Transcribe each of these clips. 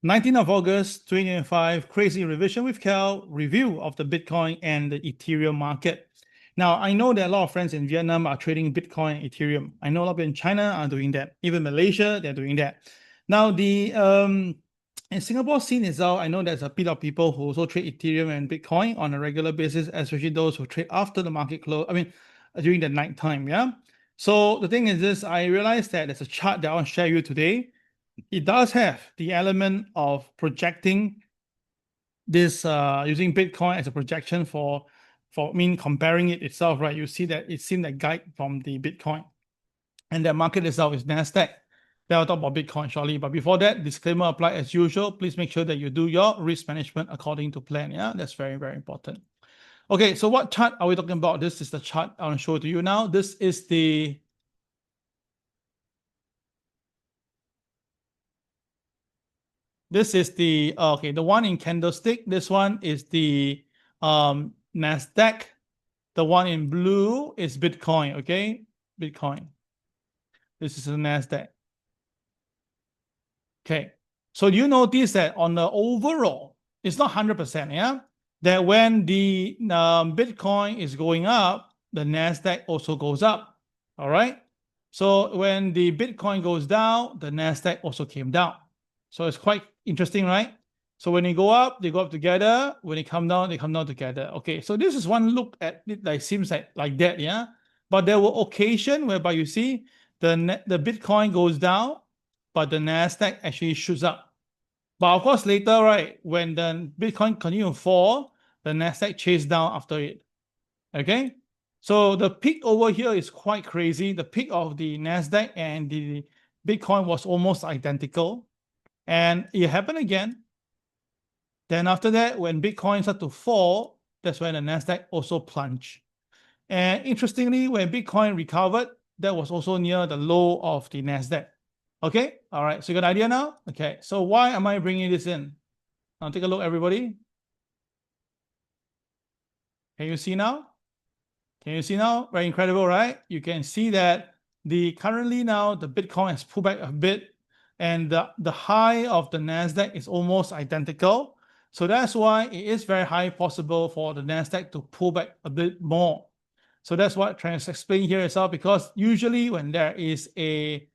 19th of August 2025, Crazii revision with KEL, review of the Bitcoin and the Ethereum market. Now, I know that a lot of friends in Vietnam are trading Bitcoin and Ethereum. I know a lot of people in China are doing that. Even Malaysia, they're doing that. Now, in Singapore scene itself, I know there's a bit of people who also trade Ethereum and Bitcoin on a regular basis, especially those who trade after the market close. I mean, during the night time, yeah? So the thing is this, I realized that there's a chart that I want to share with you today. It does have the element of projecting this, using Bitcoin as a projection for comparing it itself, right? You see that it's in the guide from the Bitcoin. And the market itself is NASDAQ. Then I'll talk about Bitcoin shortly. But before that, disclaimer apply as usual. Please make sure that you do your risk management according to plan. Yeah, that's very, very important. Okay, so what chart are we talking about? This is the chart I want to show to you now. This is the okay, the one in candlestick. This one is the NASDAQ. The one in blue is Bitcoin, okay? Bitcoin. This is the NASDAQ. Okay, so you notice that on the overall, it's not 100%, yeah? That when the Bitcoin is going up, the NASDAQ also goes up, all right? So when the Bitcoin goes down, the NASDAQ also came down. So it's quite interesting, right? So when they go up together. When they come down together. Okay, so this is one look at it that seems like that, yeah? But there were occasions whereby you see the Bitcoin goes down, but the NASDAQ actually shoots up. But of course, later, right, when the Bitcoin continue to fall, the NASDAQ chased down after it. Okay? So the peak over here is quite crazy. The peak of the NASDAQ and the Bitcoin was almost identical. And it happened again. Then after that, when Bitcoin started to fall, that's when the NASDAQ also plunged. And interestingly, when Bitcoin recovered, that was also near the low of the NASDAQ. Okay, all right, so you got an idea now? Okay, so why am I bringing this in? Now take a look, everybody. Can you see now? Can you see now? Very incredible, right? You can see that currently now the Bitcoin has pulled back a bit, and the high of the NASDAQ is almost identical. So that's why it is very high possible for the NASDAQ to pull back a bit more. So that's what I'm trying to explain here as well, because usually when there is a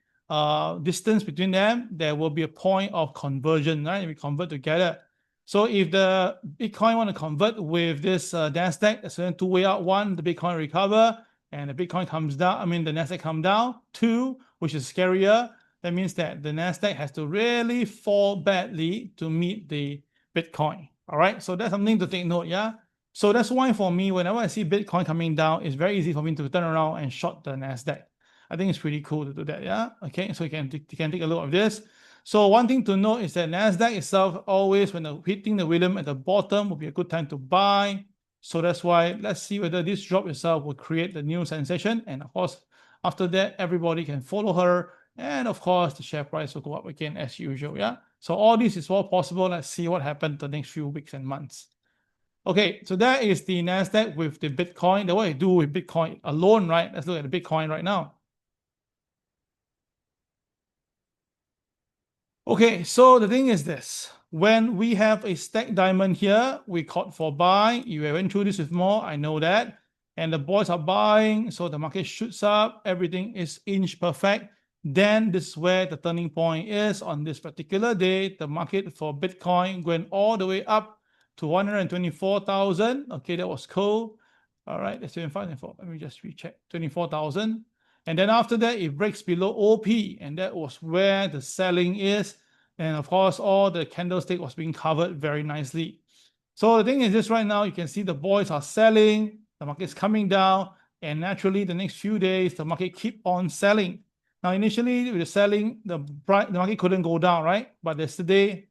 distance between them, there will be a point of conversion, right? We convert together. So if the Bitcoin want to convert with this NASDAQ, there's a two-way out. One, the Bitcoin recover, and the Bitcoin comes down. I mean, the NASDAQ come down. Two, which is scarier, that means that the NASDAQ has to really fall badly to meet the Bitcoin. All right, so that's something to take note, yeah? So that's why for me, whenever I see Bitcoin coming down, it's very easy for me to turn around and short the NASDAQ. I think it's pretty cool to do that, yeah? Okay, so you can take a look at this. So one thing to note is that NASDAQ itself, always when hitting the rhythm at the bottom will be a good time to buy. So that's why let's see whether this drop itself will create the new sensation. And of course, after that, everybody can follow her. And of course, the share price will go up again as usual, yeah? So all this is all possible. Let's see what happens the next few weeks and months. Okay, so that is the NASDAQ with the Bitcoin. The way I do with Bitcoin alone, right? Let's look at the Bitcoin right now. Okay, so the thing is this. When we have a stacked diamond here, we caught for buy. You went through this with more, I know that. And the boys are buying, so the market shoots up. Everything is inch perfect. Then this is where the turning point is on this particular day. The market for Bitcoin went all the way up to 124,000. Okay, that was cool. All right, that's 25. Let me just recheck. 24,000. And then after that, it breaks below OP, and that was where the selling is. And of course, all the candlestick was being covered very nicely. So the thing is this right now, you can see the boys are selling, the market is coming down, and naturally the next few days, the market keep on selling. Now, initially with the selling, the market couldn't go down, right? But yesterday,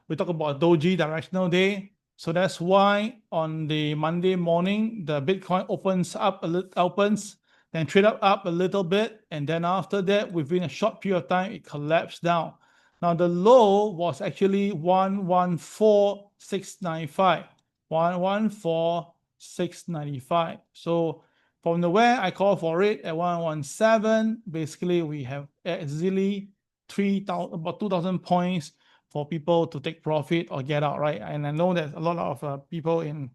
we talk about doji directional day. So that's why on the Monday morning, the Bitcoin opens, then trade up a little bit. And then after that, within a short period of time, it collapsed down. Now the low was actually 114,695. 114,695. So from the where I call for it at 117, basically we have easily about 2,000 points for people to take profit or get out, right? And I know that a lot of people in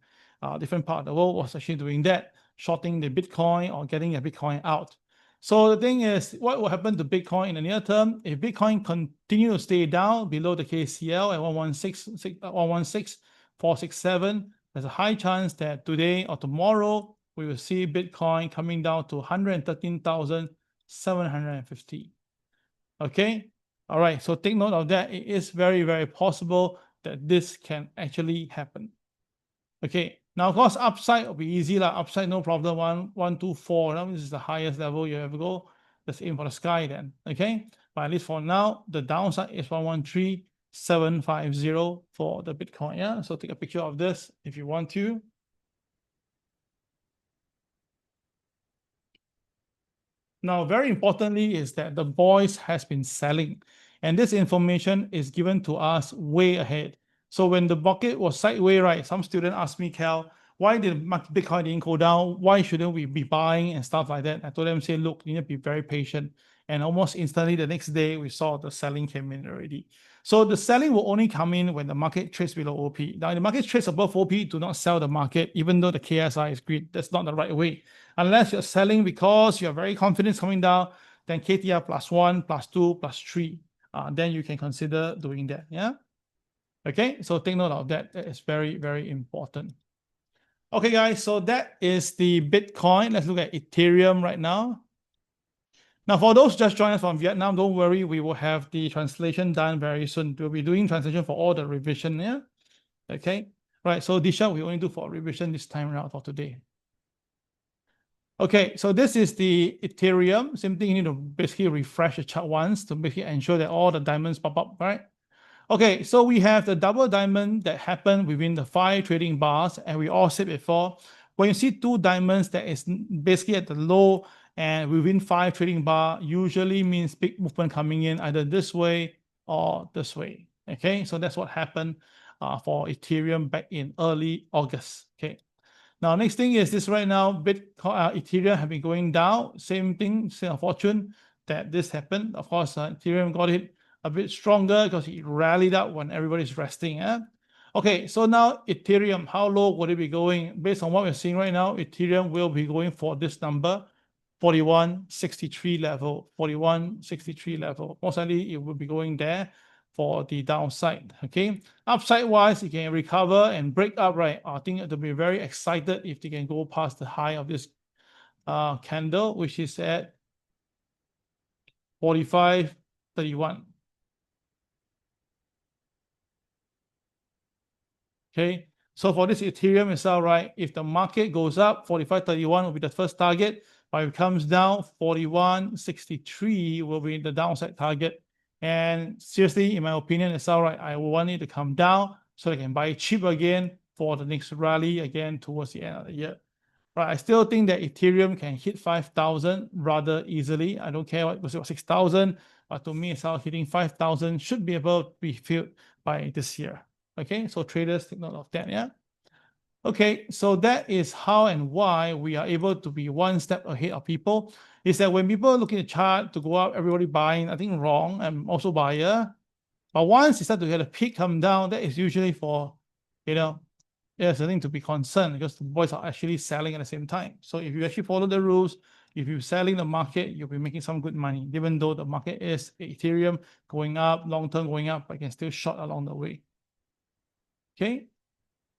different parts of the world was actually doing that, shorting the Bitcoin or getting a Bitcoin out. So the thing is, what will happen to Bitcoin in the near term? If Bitcoin continue to stay down below the KCL at 116,467, there's a high chance that today or tomorrow we will see Bitcoin coming down to 113,750. Okay, all right. So take note of that. It is very, very possible that this can actually happen. Okay, now of course upside will be easy lah. Upside no problem. 124. Now this is the highest level you ever go. Let's aim for the sky then. Okay, but at least for now, the downside is 113,750 for the Bitcoin. Yeah, so take a picture of this if you want to. Now, very importantly is that the voice has been selling, and this information is given to us way ahead. So when the market was sideways, right, some student asked me, Cal, why did Bitcoin didn't go down? Why shouldn't we be buying and stuff like that? I told them, say, look, you need to be very patient. And almost instantly the next day, we saw the selling came in already. So the selling will only come in when the market trades below OP. Now, the market trades above OP, do not sell the market, even though the KSI is green. That's not the right way. Unless you're selling because you're very confident it's coming down, then KTR +1, +2, +3. Then you can consider doing that. Yeah. Okay. So take note of that. That is very, very important. Okay, guys. So that is the Bitcoin. Let's look at Ethereum right now. Now, for those just joined us from Vietnam, don't worry. We will have the translation done very soon. We'll be doing translation for all the revision. Yeah. Okay. Right. So Disha, we only do for revision this time around for today. Okay, so this is the Ethereum. Same thing, you need to basically refresh the chart once to basically ensure that all the diamonds pop up, right? Okay, so we have the double diamond that happened within the 5 trading bars, and we all said before, when you see 2 diamonds that is basically at the low and within 5 trading bar, usually means big movement coming in either this way or this way. Okay, so that's what happened for Ethereum back in early August. Okay. Now, next thing is this right now, Bitcoin, Ethereum have been going down. Same thing, same fortune that this happened. Of course, Ethereum got it a bit stronger because it rallied up when everybody's resting. Okay, so now Ethereum, how low would it be going? Based on what we're seeing right now, Ethereum will be going for this number, 4163 level, 4163 level. Most likely it will be going there for the downside. Okay, upside wise, it can recover and break up, right? I think it'll be very excited if they can go past the high of this candle, which is at 45.31. Okay, so for this Ethereum itself, right, if the market goes up, 45.31 will be the first target. But if it comes down, 41.63 will be the downside target. And seriously, in my opinion, it's all right. I want it to come down so I can buy cheap again for the next rally again towards the end of the year. Right, I still think that Ethereum can hit 5,000 rather easily. I don't care what was 6,000, but to me, it's all hitting 5,000 should be able to be filled by this year. Okay, so traders take note of that. Yeah. Okay, so that is how and why we are able to be one step ahead of people. Is that when people look at the chart to go up, everybody buying, I think wrong. I'm also buyer. But once you start to get a peak come down, that is usually for, there's something to be concerned because the boys are actually selling at the same time. So if you actually follow the rules, if you're selling the market, you'll be making some good money, even though the market is Ethereum going up, long-term going up, but you can still short along the way. Okay.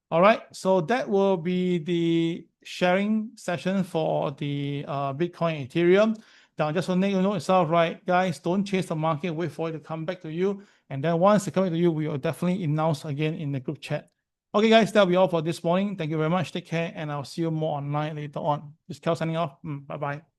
All right, so that will be the sharing session for the Bitcoin Ethereum. Now, just to make you know itself, right, guys, don't chase the market, wait for it to come back to you. And then once it comes back to you, we will definitely announce again in the group chat. Okay, guys, that'll be all for this morning. Thank you very much. Take care, and I'll see you more online later on. This is Kel signing off. Bye-bye.